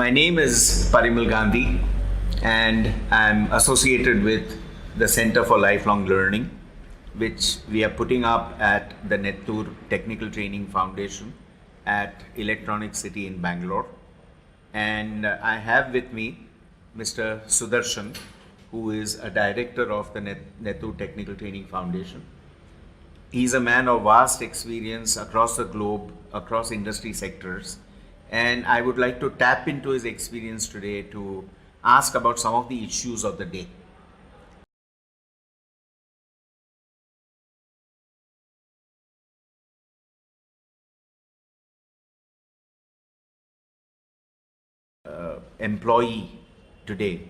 My name is Parimal Gandhi, and I'm associated with the Center for Lifelong Learning, which we are putting up at the Nettur Technical Training Foundation at Electronic City in Bangalore. And I have with me Mr. Sudharshan, who is a director of the Nettur Technical Training Foundation. He's a man of vast experience across the globe, across industry sectors. And I would like to tap into his experience today to ask about some of the issues of the day. Employee today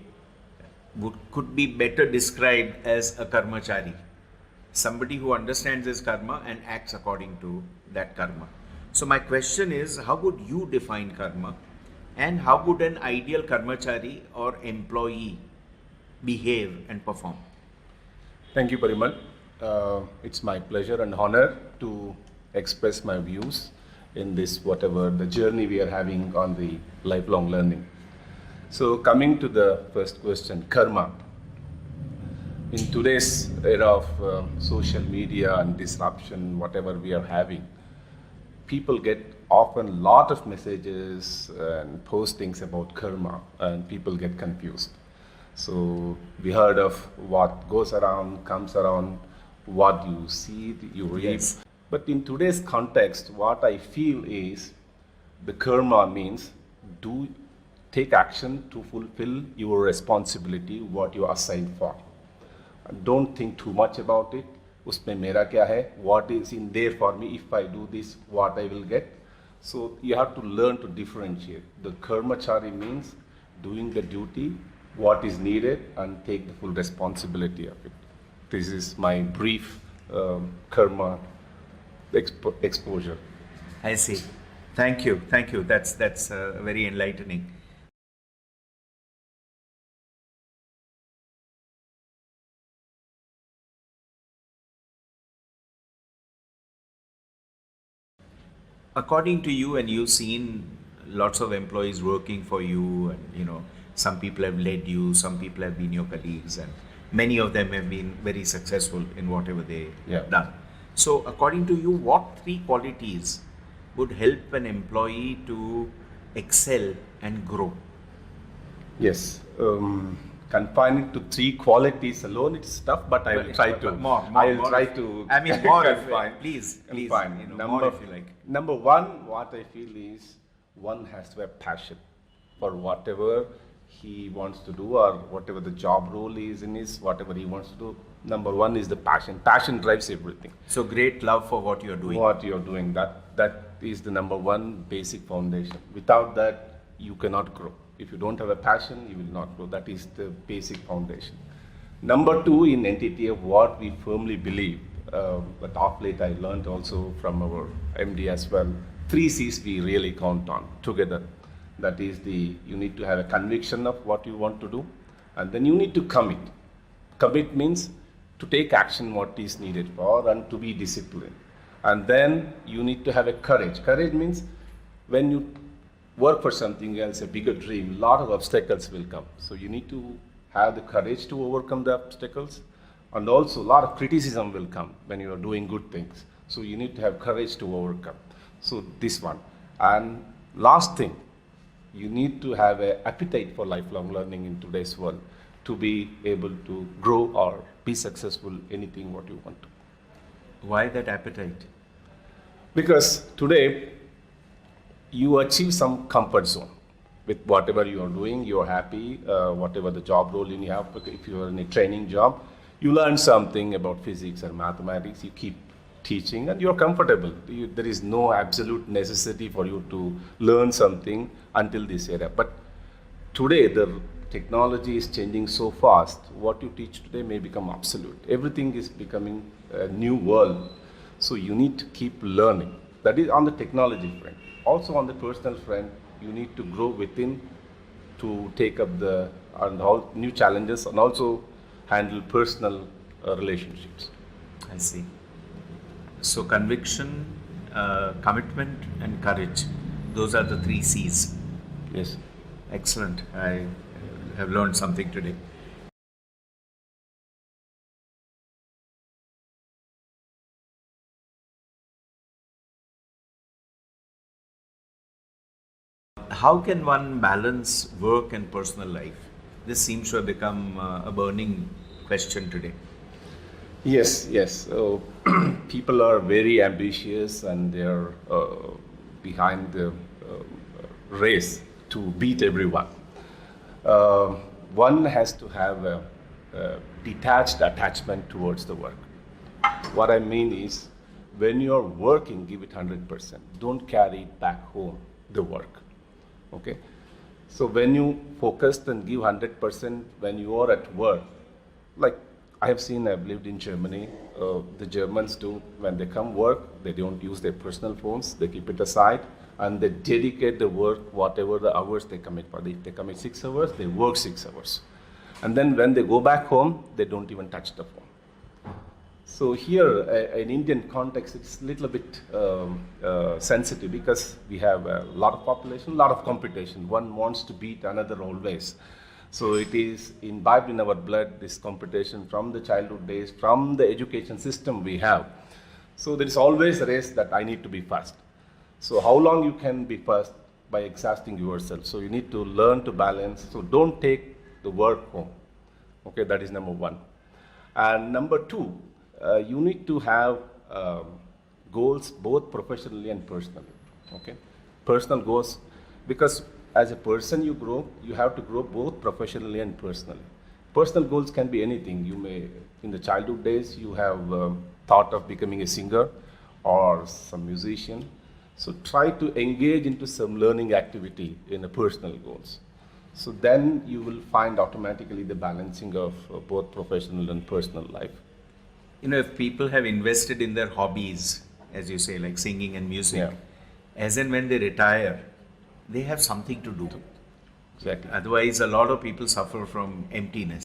could be better described as a karmachari, somebody who understands his karma and acts according to that karma. So my question is, how would you define karma, and how would an ideal karmachari or employee behave and perform? Thank you, Parimal. It's my pleasure and honor to express my views in this whatever the journey we are having on the lifelong learning. So coming to the first question, karma. In today's era of social media and disruption, whatever we are having, people get often a lot of messages and postings about karma, and people get confused. So we heard of what goes around, comes around, what you see, you read. Yes. But in today's context, what I feel is the karma means take action to fulfill your responsibility, what you are assigned for. Don't think too much about it. Usme mera kya hai? What is in there for me? If I do this, what I will get? So you have to learn to differentiate. The karmachari means doing the duty, what is needed, and take the full responsibility of it. This is my brief karma exposure. I see. Thank you. That's very enlightening. According to you, and you've seen lots of employees working for you, and some people have led you, some people have been your colleagues, and many of them have been very successful in whatever they have done. So according to you, what three qualities would help an employee to excel and grow? Yes. Confining to three qualities alone, it's tough, but I will try to. I mean, more. Please. Confine. More if you like. Number one, what I feel is one has to have passion for whatever he wants to do, or whatever the job role is in his, whatever he wants to do. Number one is the passion. Passion drives everything. So great love for what you're doing. That is the number one basic foundation. Without that, you cannot grow. If you don't have a passion, you will not grow. That is the basic foundation. Number two, in NTTF, what we firmly believe, but of late I learned also from our MD as well, 3 C's we really count on together. That is you need to have a conviction of what you want to do, and then you need to commit. Commit means to take action what is needed for, and to be disciplined. And then you need to have a courage. Courage means when you work for something else, a bigger dream, a lot of obstacles will come. So you need to have the courage to overcome the obstacles, and also a lot of criticism will come when you are doing good things. So you need to have courage to overcome. So this one. And last thing, you need to have an appetite for lifelong learning in today's world to be able to grow or be successful anything what you want to. Why that appetite? Because today, you achieve some comfort zone with whatever you are doing. You are happy, whatever the job role you have. If you are in a training job, you learn something about physics or mathematics. You keep teaching, and you are comfortable. There is no absolute necessity for you to learn something until this era. But today, the technology is changing so fast. What you teach today may become obsolete. Everything is becoming a new world. So you need to keep learning. That is on the technology front. Also on the personal front, you need to grow within to take up all new challenges, and also handle personal relationships. I see. So conviction, commitment, and courage. Those are the 3 C's. Yes. Excellent. I have learned something today. How can one balance work and personal life? This seems to have become a burning question today. Yes, yes. So people are very ambitious and they're behind the race to beat everyone. Uh, One has to have a detached attachment towards the work. What I mean is, when you're working, give it 100%. Don't carry it back home, the work. Okay? So when you focus and give 100% when you are at work, like I have seen, I've lived in Germany, the Germans do, when they come work, they don't use their personal phones, they keep it aside, and they dedicate the work, whatever the hours they commit for. If they commit 6 hours, they work 6 hours. And then when they go back home, they don't even touch the phone. So here, in Indian context, it's a little bit sensitive because we have a lot of population, a lot of competition. One wants to beat another always. So it is imbibed in our blood, this competition from the childhood days, from the education system we have. So there is always a race that I need to be first. So how long you can be first? By exhausting yourself. So you need to learn to balance. So don't take the work home. Okay, that is number one. And number two, you need to have goals both professionally and personally. Okay, personal goals, because as a person you grow, you have to grow both professionally and personally. Personal goals can be anything. You may, in the childhood days, you have thought of becoming a singer or some musician. So try to engage into some learning activity in a personal goals. So then you will find automatically the balancing of both professional and personal life. If people have invested in their hobbies, as you say, like singing and music, Yeah. as and when they retire, they have something to do. Exactly. Otherwise, a lot of people suffer from emptiness.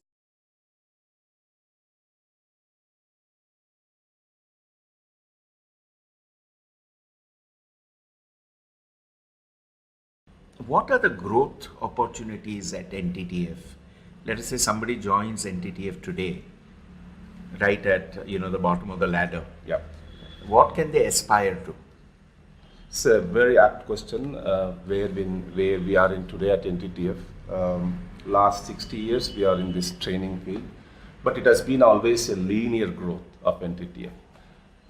What are the growth opportunities at NTTF? Let us say somebody joins NTTF today, right at the bottom of the ladder. Yeah. What can they aspire to? It's a very apt question. Where we are in today at NTTF. Last 60 years we are in this training field, but it has been always a linear growth of NTTF.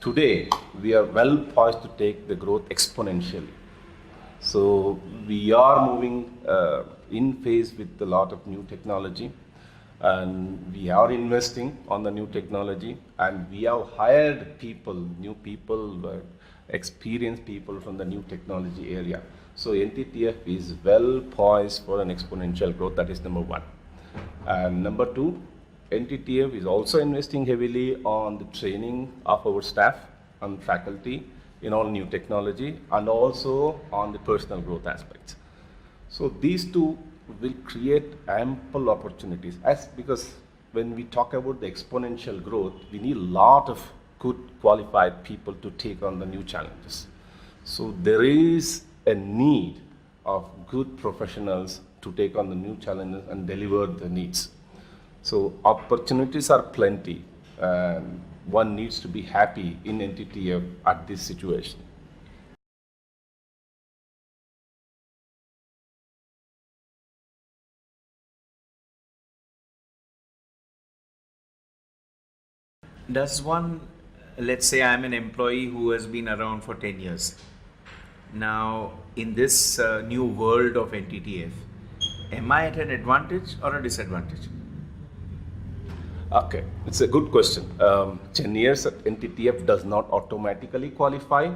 Today we are well poised to take the growth exponentially. So we are moving in phase with a lot of new technology, and we are investing on the new technology, and we have hired people, new people, experienced people from the new technology area. So NTTF is well poised for an exponential growth. That is number one. And number two, NTTF is also investing heavily on the training of our staff and faculty in all new technology, and also on the personal growth aspects. So these two will create ample opportunities, because when we talk about the exponential growth, we need a lot of good qualified people to take on the new challenges. So there is a need of good professionals to take on the new challenges and deliver the needs. So opportunities are plenty, and one needs to be happy in NTTF at this situation. Does one, let's say I'm an employee who has been around for 10 years. Now, in this new world of NTTF, am I at an advantage or a disadvantage? Okay, it's a good question. 10 years at NTTF does not automatically qualify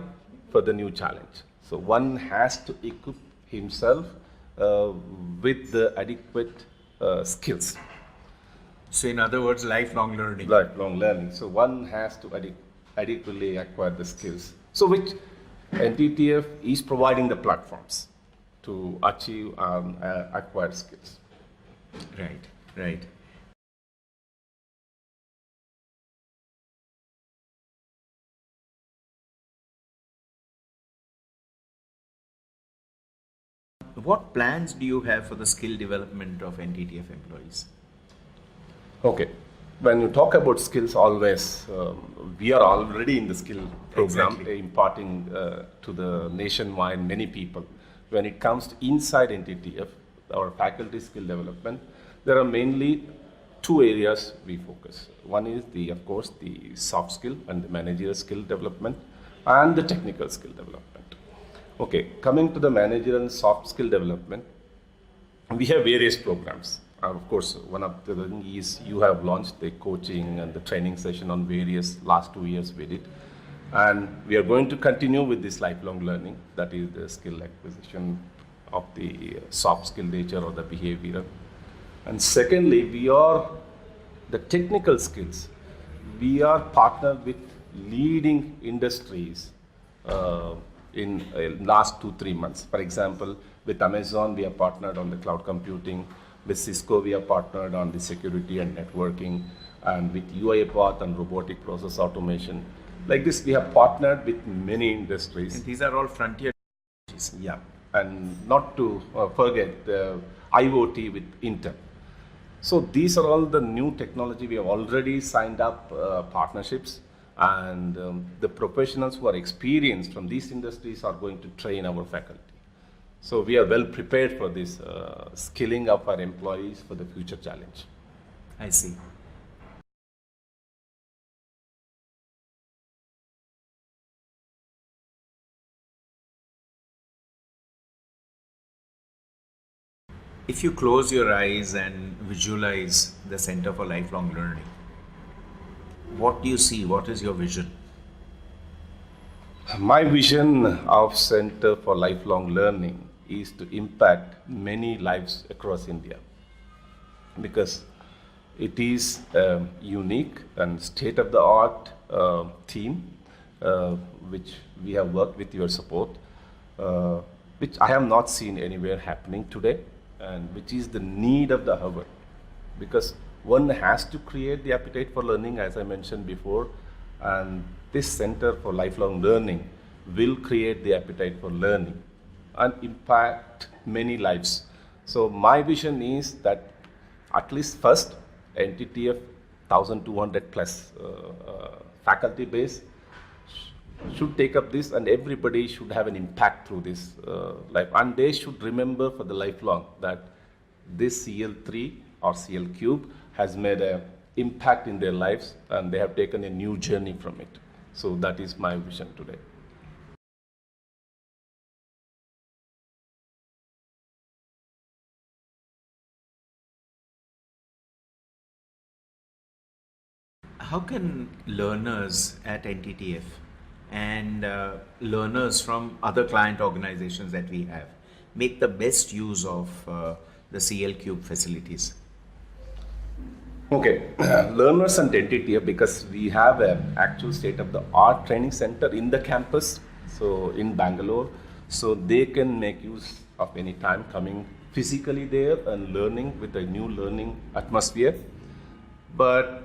for the new challenge. So one has to equip himself uh, with the adequate skills. So, in other words, lifelong learning. Lifelong learning. So one has to adequately acquire the skills. So which NTTF is providing the platforms to achieve and acquire skills. Right, right. What plans do you have for the skill development of NTTF employees? Okay. When you talk about skills, always we are already in the skill program, Exactly. imparting to the nationwide many people. When it comes to inside NTTF, our faculty skill development, there are mainly two areas we focus. One is of course, the soft skill and the managerial skill development, and the technical skill development. Okay, coming to the managerial and soft skill development, we have various programs. Of course, one of the things is you have launched the coaching and the training session on various last 2 years we did. And we are going to continue with this lifelong learning, that is the skill acquisition of the soft skill nature or the behavioral. And secondly, the technical skills. We are partnered with leading industries in last 2-3 months. For example, with Amazon, we are partnered on the cloud computing. With Cisco, we are partnered on the security and networking. And with UiPath and robotic process automation. Like this, we have partnered with many industries. And these are all frontier. Yeah, and not to forget the IoT with Intel. So these are all the new technology. We have already signed up partnerships, and the professionals who are experienced from these industries are going to train our faculty. So we are well prepared for this skilling of our employees for the future challenge. I see. If you close your eyes and visualize the Center for Lifelong Learning, what do you see? What is your vision? My vision of Center for Lifelong Learning is to impact many lives across India, because it is a unique and state-of-the-art team which we have worked with your support, which I have not seen anywhere happening today, and which is the need of the hour, because one has to create the appetite for learning, as I mentioned before, and this Center for Lifelong Learning will create the appetite for learning and impact many lives. So my vision is that at least first NTTF 1200 plus faculty base should take up this, and everybody should have an impact through this life, and they should remember for the lifelong that this CL3 or CL cube has made an impact in their lives, and they have taken a new journey from it. So that is my vision today. How can learners at NTTF and learners from other client organizations that we have make the best use of the CL Cube facilities? Okay, learners and NTTF, because we have an actual state-of-the-art training center in the campus, so in Bangalore, so they can make use of any time coming physically there and learning with a new learning atmosphere. But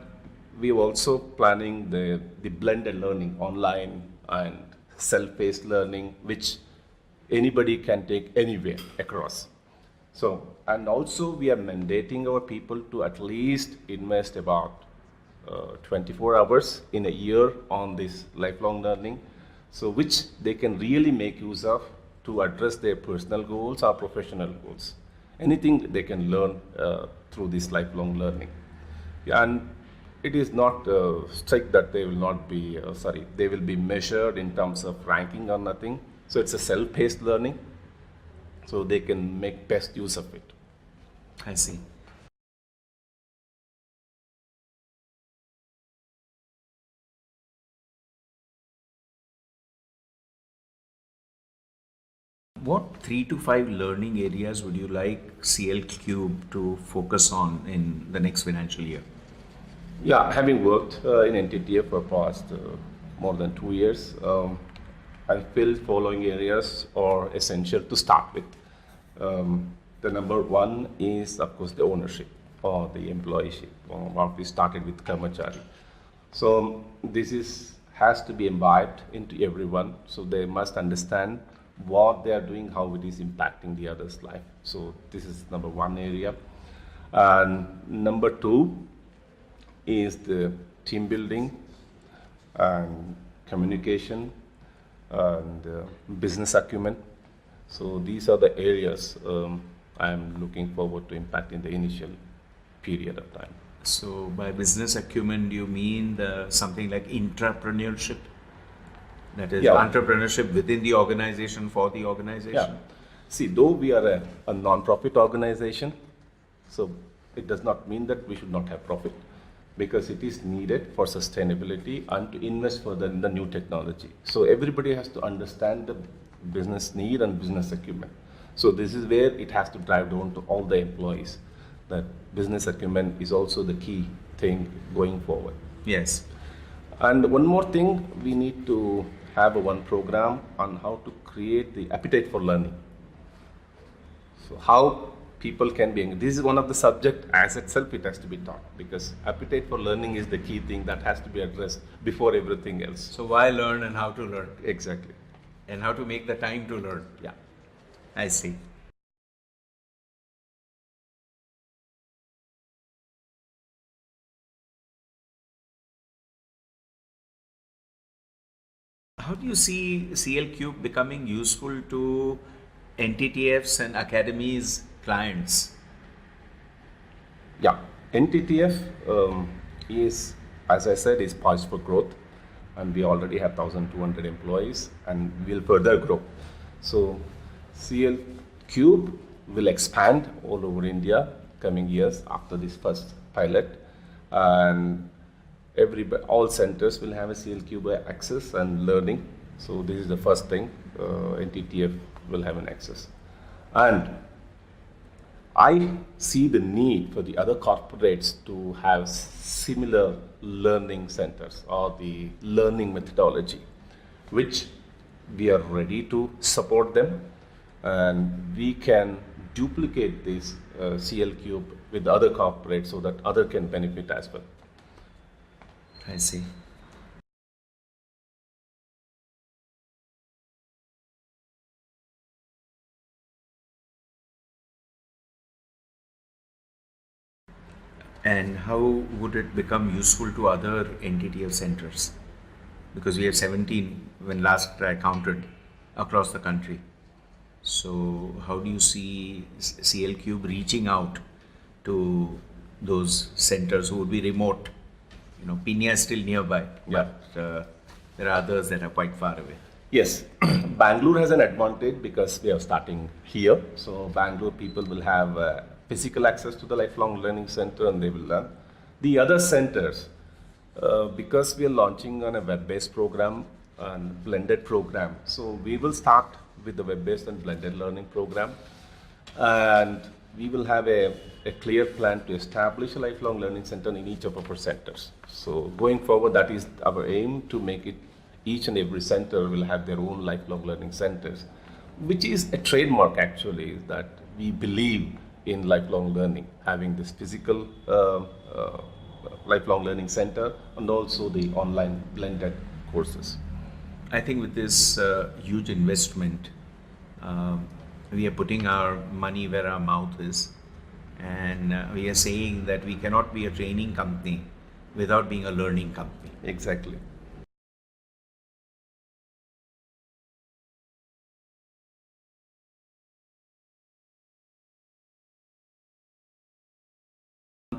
we are also planning the blended learning, online and self-paced learning, which anybody can take anywhere across. So, and also we are mandating our people to at least invest about 24 hours in a year on this lifelong learning, so which they can really make use of to address their personal goals or professional goals. Anything they can learn through this lifelong learning. Yeah, and it is not strict that they will not be, they will be measured in terms of ranking or nothing. So it's a self-paced learning, so they can make best use of it. I see. What 3 to 5 learning areas would you like CL Cube to focus on in the next financial year? Yeah, having worked in NTTF for past more than 2 years, I feel following areas are essential to start with. The number one is, of course, the ownership or the employeeship, or what we started with Karmachari. So this has to be imbibed into everyone, so they must understand what they are doing, how it is impacting the other's life. So this is number one area. And number two is the team building and communication and business acumen. So these are the areas I am looking forward to impact in the initial period of time. So by business acumen, do you mean something like intrapreneurship? That is entrepreneurship within the organization for the organization? Yeah. See, though we are a non-profit organization, so it does not mean that we should not have profit, because it is needed for sustainability and to invest further in the new technology. So everybody has to understand the business need and business acumen. So this is where it has to drive down to all the employees, that business acumen is also the key thing going forward. Yes. And one more thing, we need to have one program on how to create the appetite for learning. So how people can be, this is one of the subject as itself, it has to be taught, because appetite for learning is the key thing that has to be addressed before everything else. So why learn and how to learn? Exactly. And how to make the time to learn. Yeah. I see. How do you see CL Cube becoming useful to NTTFs and academies clients? Yeah, NTTF is, as I said, is poised for growth, and we already have 1,200 employees, and we'll further grow. So CL Cube will expand all over India coming years after this first pilot, and all centers will have a CL Cube access and learning. So this is the first thing, NTTF will have an access. And I see the need for the other corporates to have similar learning centers or the learning methodology, which we are ready to support them, and we can duplicate this CL Cube with other corporates so that other can benefit as well. I see. And how would it become useful to other NTTF centers? Because we have 17 when last I counted across the country. So how do you see CL Cube reaching out to those centers who would be remote? You know, Pina is still nearby, but there are others that are quite far away. Yes, Bangalore has an advantage because we are starting here. So Bangalore people will have physical access to the lifelong learning center, and they will learn. The other centers, because we are launching on a web-based program and blended program, so we will start with the web-based and blended learning program, and we will have a clear plan to establish a lifelong learning center in each of our centers. So going forward, that is our aim, to make it each and every center will have their own lifelong learning centers, which is a trademark actually, that we believe in lifelong learning, having this physical lifelong learning center and also the online blended courses. I think with this huge investment, we are putting our money where our mouth is, and we are saying that we cannot be a training company without being a learning company. Exactly.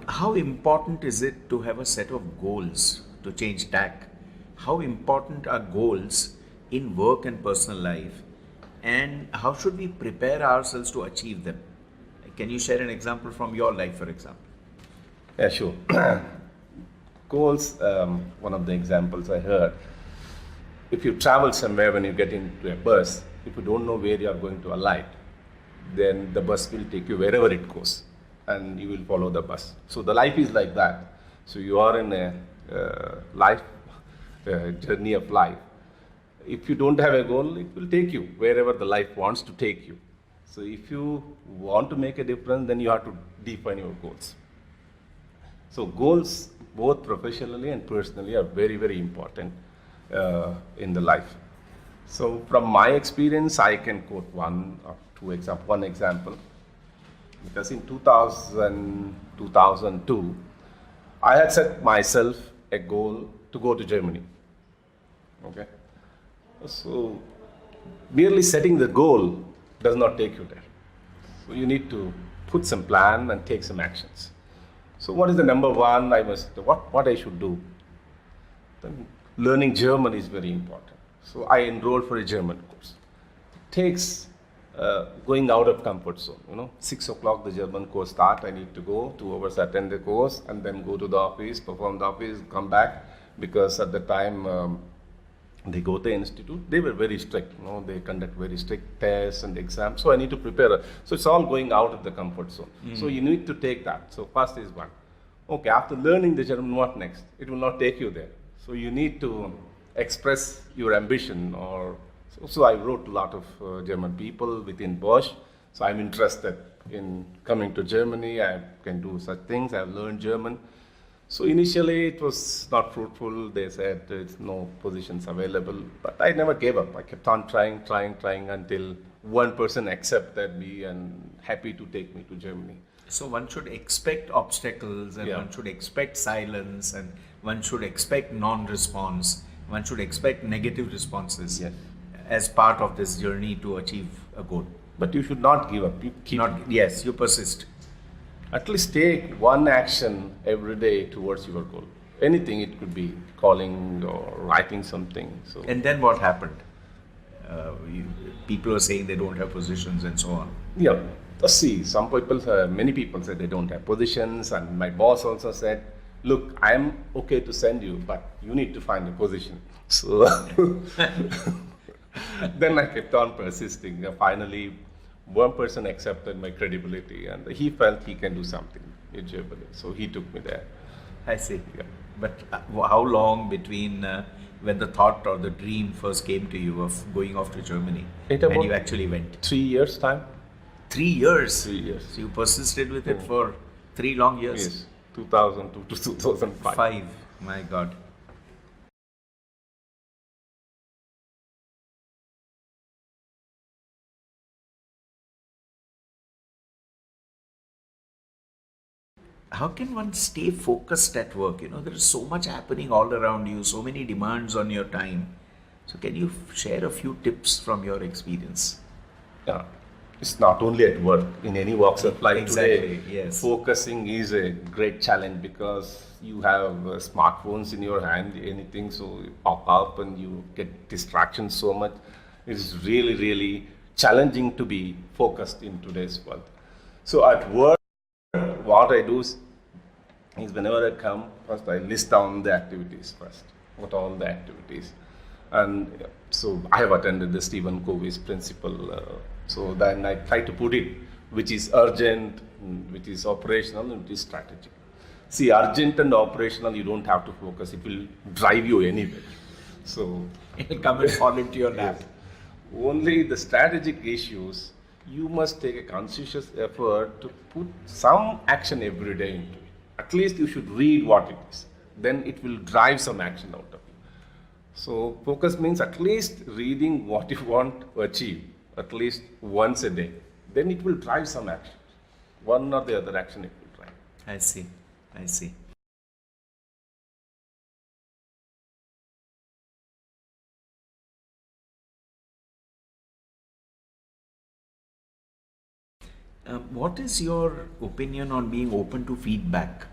How important is it to have a set of goals to change tack? How important are goals in work and personal life, and how should we prepare ourselves to achieve them? Can you share an example from your life, for example? Yeah, sure. Goals, one of the examples I heard, if you travel somewhere, when you get into a bus, if you don't know where you are going to alight, then the bus will take you wherever it goes, and you will follow the bus. So the life is like that. So you are in a life journey of life. If you don't have a goal, it will take you wherever the life wants to take you. So if you want to make a difference, then you have to define your goals. So goals, both professionally and personally, are very, very important in the life. So from my experience, I can quote one example. Because in 2002, I had set myself a goal to go to Germany. Okay. So merely setting the goal does not take you there. So you need to put some plan and take some actions. So what is the number one what I should do? Then learning German is very important. So I enrolled for a German course. It takes going out of comfort zone. 6 o'clock the German course start. I need to go 2 hours, attend the course, and then go to the office, perform the office, come back. Because at the time they go to the institute, they were very strict. They conduct very strict tests and exams. So I need to prepare. So it's all going out of the comfort zone. So you need to take that. So first is one. Okay, after learning the German, what next? It will not take you there. So you need to express your ambition. So I wrote to a lot of German people within Bosch. So I'm interested in coming to Germany. I can do such things. I've learned German. So initially it was not fruitful. They said there's no positions available. But I never gave up. I kept on trying until one person accepted me and happy to take me to Germany. So one should expect obstacles, and one should expect silence, and one should expect non-response. One should expect negative responses as part of this journey to achieve a goal. But you should not give up. You persist. At least take one action every day towards your goal. Anything, it could be calling or writing something. So. And then what happened? People are saying they don't have positions and so on. Yeah. See, many people said they don't have positions, and my boss also said, look, I am okay to send you, but you need to find a position. So then I kept on persisting. Finally, one person accepted my credibility, and he felt he can do something in Germany. So he took me there. I see. Yeah. But how long between when the thought or the dream first came to you of going off to Germany and you actually went? 3 years time. 3 years? 3 years. So you persisted with it for 3 long years? Yes, 2002 to 2005. 5, my God. How can one stay focused at work? There is so much happening all around you, so many demands on your time. So can you share a few tips from your experience? Yeah. It's not only at work, in any walks of life today. Yes. Focusing is a great challenge because you have smartphones in your hand, anything, so you pop up and you get distractions so much. It is really, really challenging to be focused in today's world. So at work, what I do is whenever I come, first I list down the activities first. What all the activities. And so I have attended the Stephen Covey's principle. So then I try to put it, which is urgent, which is operational, and which is strategic. See, urgent and operational, you don't have to focus. It will drive you anywhere. So it will come and fall into your lap. Yes. Only the strategic issues, you must take a conscious effort to put some action every day into it. At least you should read what it is. Then it will drive some action out of it. So focus means at least reading what you want to achieve, at least once a day. Then it will drive some action. One or the other action it will drive. I see. What is your opinion on being open to feedback?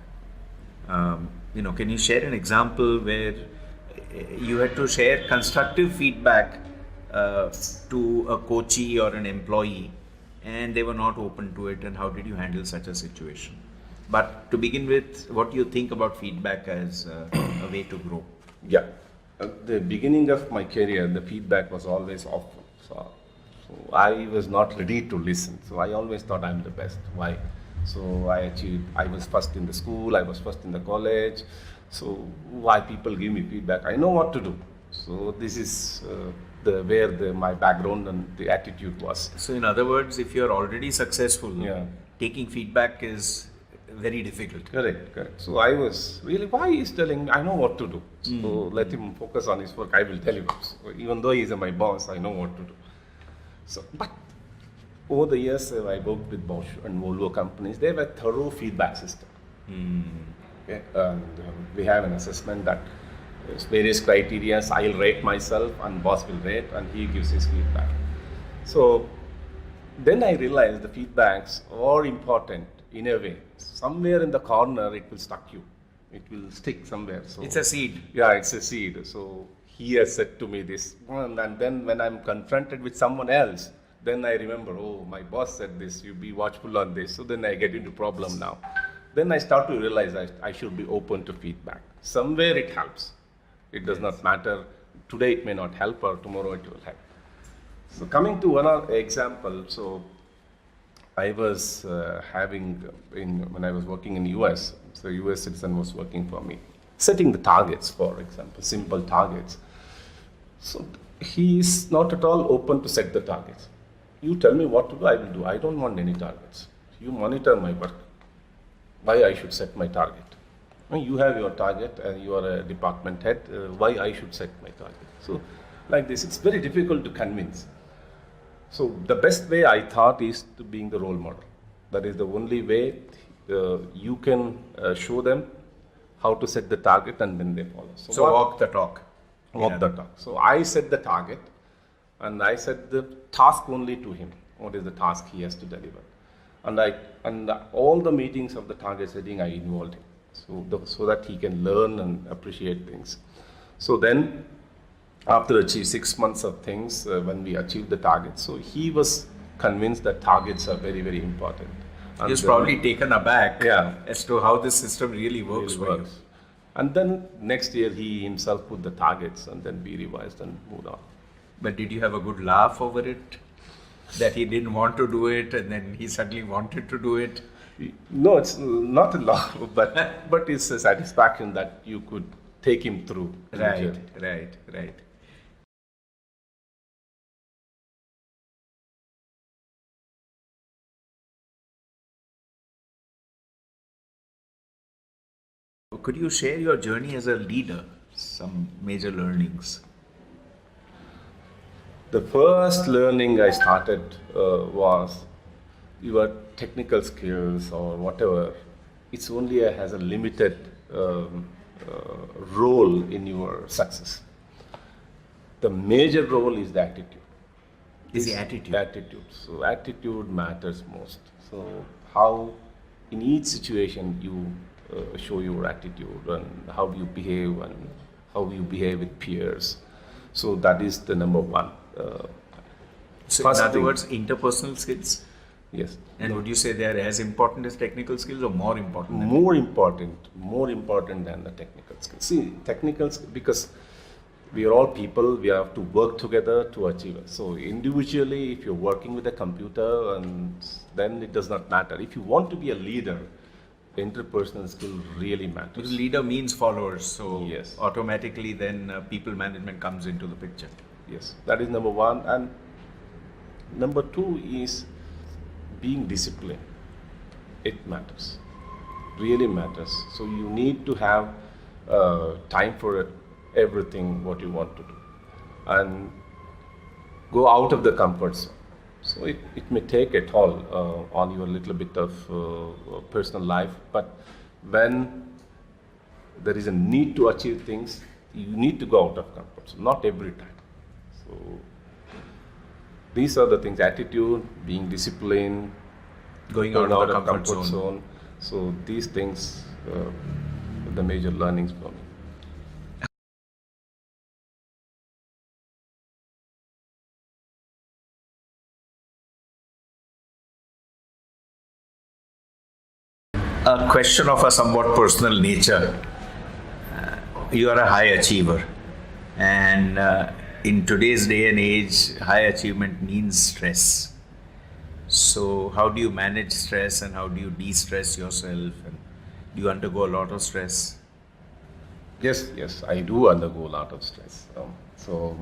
Can you share an example where you had to share constructive feedback to a coachee or an employee and they were not open to it, and how did you handle such a situation? But to begin with, what do you think about feedback as a way to grow? Yeah. At the beginning of my career, the feedback was always awful. So I was not ready to listen. So I always thought I'm the best. Why? So I was first in the school, I was first in the college. So why people give me feedback? I know what to do. So this is where my background and the attitude was. So in other words, if you're already successful, taking feedback is very difficult. Correct. So I was really, why he's telling me, I know what to do. So let him focus on his work, I will deliver. So even though he's my boss, I know what to do. So, but over the years, I worked with Bosch and Volvo companies. They have a thorough feedback system. Okay? And we have an assessment that there's various criteria. I'll rate myself, and boss will rate, and he gives his feedback. So then I realized the feedbacks are important in a way. Somewhere in the corner, it will stuck you. It will stick somewhere. So It's a seed. yeah, it's a seed. So he has said to me this, and then when I'm confronted with someone else, then I remember, oh, my boss said this, you be watchful on this. So then I get into problem now. Then I start to realize I should be open to feedback. Somewhere it helps. It does not matter. Today it may not help, or tomorrow it will help. So coming to one example, so I was when I was working in US, so US citizen was working for me, setting the targets, for example, simple targets. So he is not at all open to set the targets. You tell me what to do, I will do. I don't want any targets. You monitor my work. Why I should set my target? You have your target and you are a department head. Why I should set my target? So like this, it's very difficult to convince. So the best way I thought is to being the role model. That is the only way you can show them how to set the target, and then they follow. So walk the talk. Walk the talk. So I set the target, and I set the task only to him. What is the task he has to deliver? And all the meetings of the target setting, I involved him, so that he can learn and appreciate things. So then, after achieving 6 months of things, when we achieved the target, so he was convinced that targets are very, very important. He was probably taken aback Yeah. as to how this system really works Really for you. works. And then next year he himself put the targets, and then we revised and moved on. But did you have a good laugh over it? That he didn't want to do it and then he suddenly wanted to do it? No, it's not a law, but it's a satisfaction that you could take him through. the journey. Right. Could you share your journey as a leader? Some major learnings. The first learning I started was your technical skills or whatever. It's only has a limited role in your success. The major role is the attitude. Is the attitude. Attitude. So attitude matters most. So how in each situation you show your attitude, and how you behave, and how you behave with peers. So that is the number one. So First in other thing. words, interpersonal skills. Yes. And would you say they are as important as technical skills or more important? More important than the technical skills. See, technical skills, because we are all people, we have to work together to achieve it. So individually, if you're working with a computer, and then it does not matter. If you want to be a leader, interpersonal skill really matters. Because leader means followers, so Yes. automatically then people management comes into the picture. Yes, that is number one. And number two is being disciplined. It matters, really matters. So you need to have time for everything what you want to do, and go out of the comfort zone. So it may take a toll on your little bit of personal life, but when there is a need to achieve things, you need to go out of comfort zone, not every time. So these are the things: attitude, being disciplined, Going out of the comfort zone. So these things are the major learnings for me. A question of a somewhat personal nature. You are a high achiever, and in today's day and age, high achievement means stress. So, how do you manage stress, and how do you de-stress yourself? And do you undergo a lot of stress? Yes, I do undergo a lot of stress. So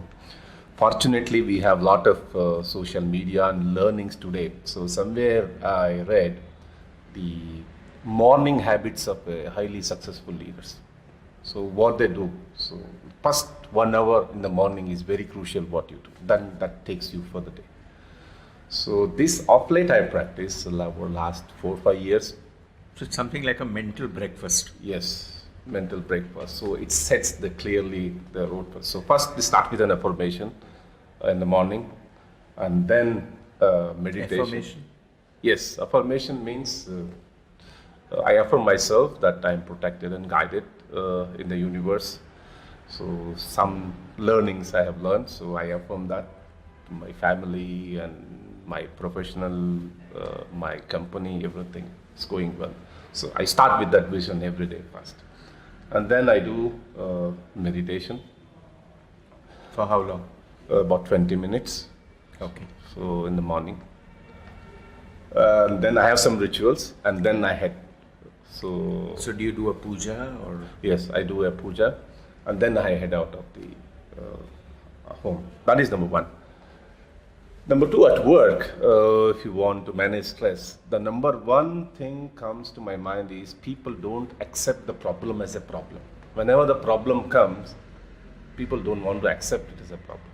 fortunately, we have a lot of social media and learnings today. So somewhere I read the morning habits of highly successful leaders. So what they do. So first 1 hour in the morning is very crucial what you do. Then that takes you for the day. So this of late I practice over last 4 or 5 years. So it's something like a mental breakfast. Yes, mental breakfast. So it sets the clearly the road first. So first we start with an affirmation in the morning, and then meditation. Affirmation? Yes, affirmation means I affirm myself that I am protected and guided in the universe. So some learnings I have learned, so I affirm that to my family and my professional, my company, everything is going well. So I start with that vision every day first. And then I do meditation, For how long? about 20 minutes. Okay. So in the morning. Then I have some rituals and then I head. So So do you do a puja or? yes, I do a puja and then I head out of the home. That is number one. Number two, at work, if you want to manage stress, the number one thing comes to my mind is people don't accept the problem as a problem. Whenever the problem comes, people don't want to accept it as a problem.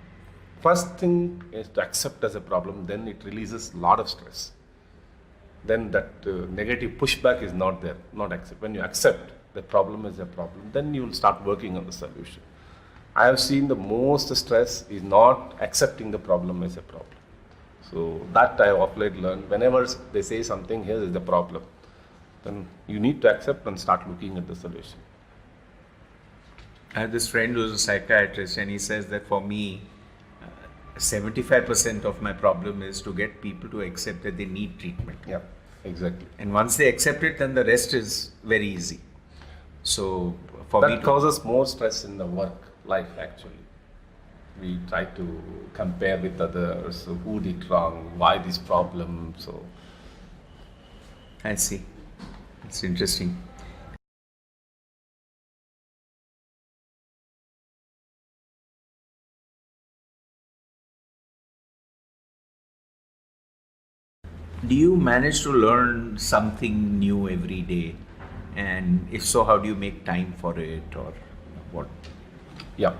First thing is to accept as a problem, then it releases a lot of stress. Then that negative pushback is not there, not accept. When you accept the problem as a problem, then you will start working on the solution. I have seen the most stress is not accepting the problem as a problem. So that I have of late learned. Whenever they say something, here is the problem, then you need to accept and start looking at the solution. I have this friend who's a psychiatrist, and he says that for me, 75% of my problem is to get people to accept that they need treatment. Yeah, exactly. And once they accept it, then the rest is very easy. So for me, That causes more stress in the work life actually. We try to compare with others, so who did wrong, why this problem, so. I see. It's interesting. Do you manage to learn something new every day? And if so, how do you make time for it, or what? Yeah,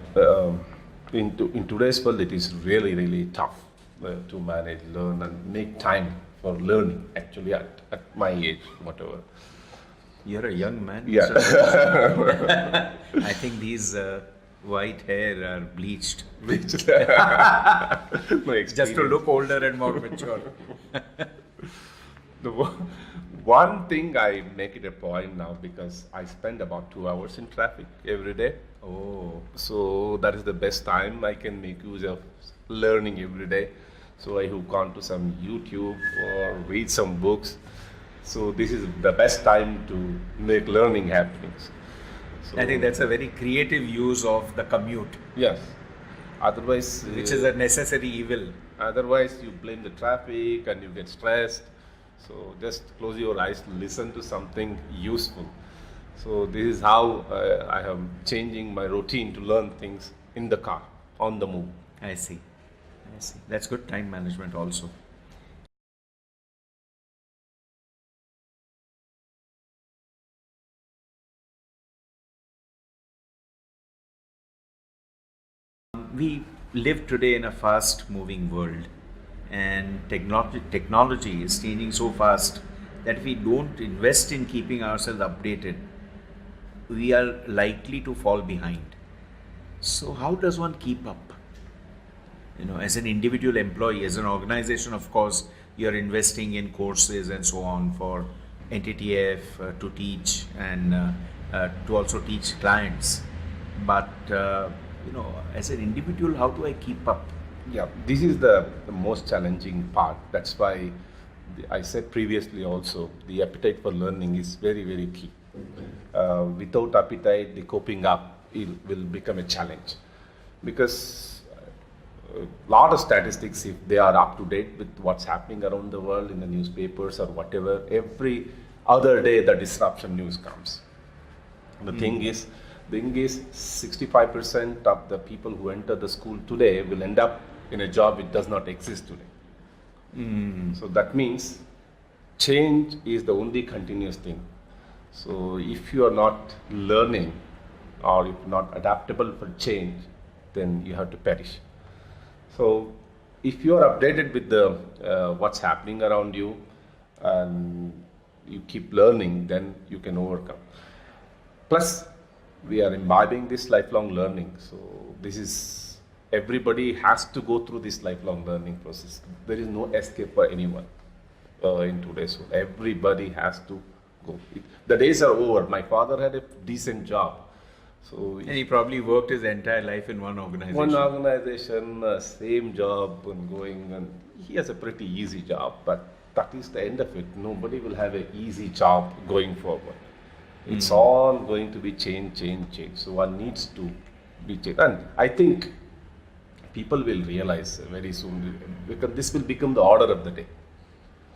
in today's world it is really, really tough to manage, learn and make time for learning actually at my age, whatever. You're a young man. Yeah. So I think these white hair are bleached No just to experience. look older and more mature. One thing I make it a point now because I spend about 2 hours in traffic every day. Oh, So that is the best time I can make use of learning every day. So I hook on to some YouTube or read some books. So this is the best time to make learning happenings. So, I think that's a very creative use of the commute, yes. Otherwise, which is a necessary evil. otherwise you blame the traffic and you get stressed. So just close your eyes, listen to something useful. So this is how I am changing my routine to learn things in the car, on the move. I see. I see. That's good time management also. We live today in a fast moving world, and technology is changing so fast that if we don't invest in keeping ourselves updated, we are likely to fall behind. So how does one keep up? As an individual employee, as an organization, of course, you're investing in courses and so on for NTTF to teach and to also teach clients. But as an individual, how do I keep up? Yeah, this is the most challenging part. That's why I said previously also, the appetite for learning is very, very key. Without appetite, the coping up will become a challenge. Because a lot of statistics, if they are up to date with what's happening around the world in the newspapers or whatever, every other day the disruption news comes. The thing is, 65% of the people who enter the school today will end up in a job which does not exist today. So that means change is the only continuous thing. So if you are not learning or if not adaptable for change, then you have to perish. So if you are updated with the what's happening around you and you keep learning, then you can overcome. Plus, we are imbibing this lifelong learning. So this is everybody has to go through this lifelong learning process. There is no escape for anyone in today's world. Everybody has to go. The days are over. My father had a decent job. So And he probably worked his entire life in one organization. one organization, same job and going, and he has a pretty easy job, but that is the end of it. Nobody will have an easy job going forward. It's all going to be change. So one needs to be changed. And I think people will realize very soon, because this will become the order of the day.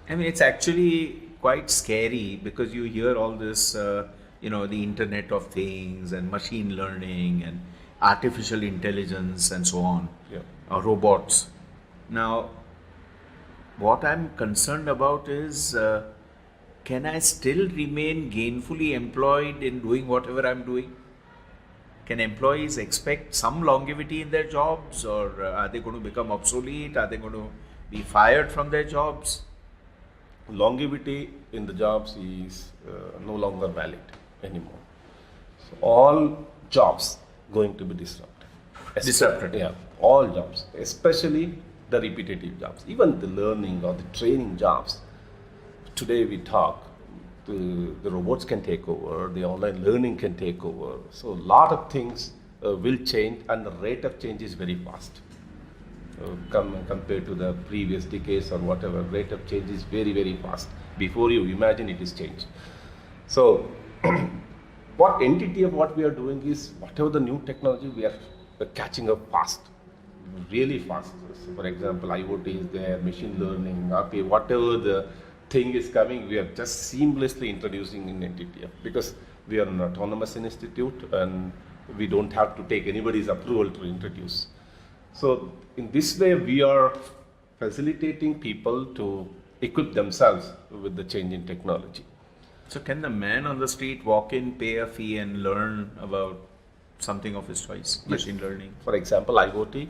I mean, it's actually quite scary because you hear all this, the Internet of Things and machine learning and artificial intelligence and so on, Yeah. robots. Now, what I'm concerned about is, can I still remain gainfully employed in doing whatever I'm doing? Can employees expect some longevity in their jobs, or are they going to become obsolete? Are they going to be fired from their jobs? Longevity in the jobs is no longer valid anymore. So all jobs going to be disrupted. Disrupted. Yeah, all jobs, especially the repetitive jobs, even the learning or the training jobs. Today we talk, the robots can take over, the online learning can take over. So a lot of things will change, and the rate of change is very fast. Compared to the previous decades or whatever, rate of change is very, very fast. Before you imagine it is changed. So what entity of what we are doing is, whatever the new technology, we are catching up fast, really fast. So for example, IoT is there, machine learning, RPA, whatever the thing is coming, we are just seamlessly introducing in NTTF, because we are an autonomous institute and we don't have to take anybody's approval to introduce. So in this way, we are facilitating people to equip themselves with the change in technology. So can the man on the street walk in, pay a fee and learn about something of his choice, machine learning? For example, IoT,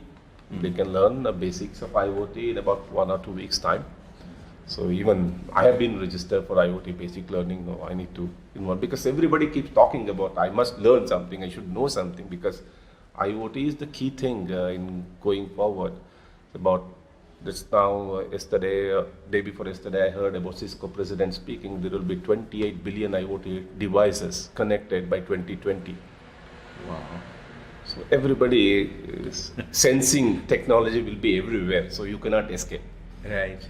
they can learn the basics of IoT in about 1 or 2 weeks' time. So even I have been registered for IoT basic learning. No, I need to involve, because everybody keeps talking about, I must learn something, I should know something, because IoT is the key thing in going forward. About this now, yesterday, day before yesterday, I heard about Cisco president speaking. There will be 28 billion IoT devices connected by 2020. Wow. So everybody is sensing technology will be everywhere, so you cannot escape. Right.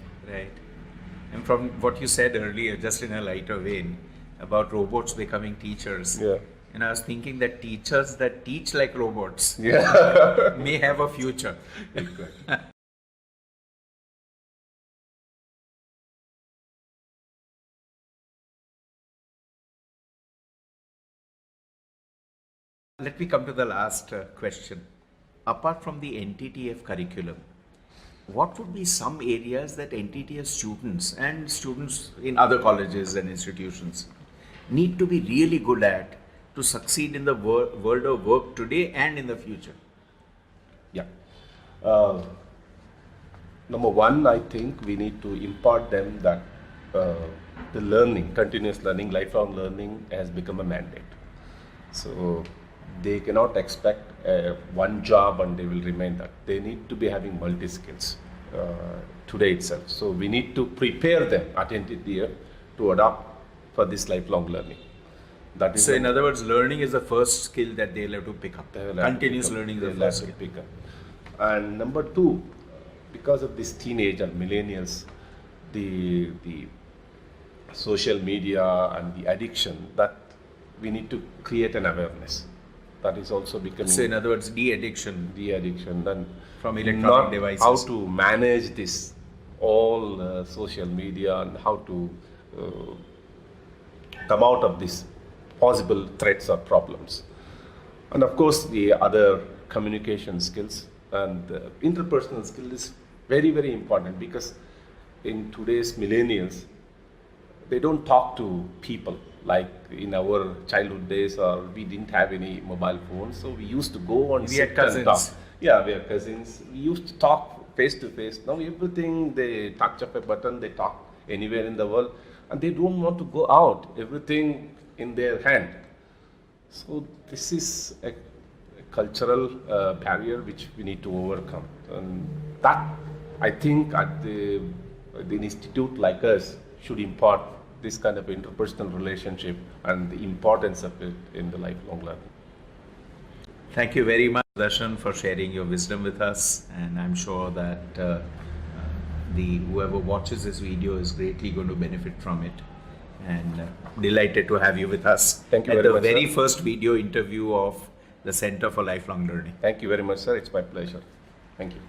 And from what you said earlier, just in a lighter vein, about robots becoming teachers. Yeah. And I was thinking that teachers that teach like robots may have a future. Let me come to the last question. Apart from the NTTF curriculum, what would be some areas that NTTF students and students in other colleges and institutions need to be really good at to succeed in the world of work today and in the future? Yeah. Number one, I think we need to impart them that the learning, continuous learning, lifelong learning has become a mandate. So they cannot expect one job and they will remain that. They need to be having multi-skills today itself. So we need to prepare them at NTTF to adopt for this lifelong learning. That is So in other words, learning is the first skill that they'll have to pick up. Continuous learning is the first skill. Pick up. And number two, because of this teenage and millennials, the social media and the addiction, that we need to create an awareness. That is also becoming. So in other words, de-addiction Then from electronic devices. How to manage this all social media and how to come out of this possible threats or problems. And of course, the other communication skills and interpersonal skill is very, very important, because in today's millennials, they don't talk to people like in our childhood days, or we didn't have any mobile phones, so we used to go and We had sit and talk. cousins. Yeah, we are cousins. We used to talk face to face. Now everything, they touch of a button, they talk anywhere in the world, and they don't want to go out. Everything in their hand. So this is a cultural barrier which we need to overcome, and that I think at the institute like us should impart this kind of interpersonal relationship and the importance of it in the lifelong learning. Thank you very much, Darshan, for sharing your wisdom with us, and I'm sure that the whoever watches this video is greatly going to benefit from it. And delighted to have you with us Thank you at very the much, very sir. first video interview of the Center for Lifelong Learning. Thank you very much, sir. It's my pleasure. Thank you.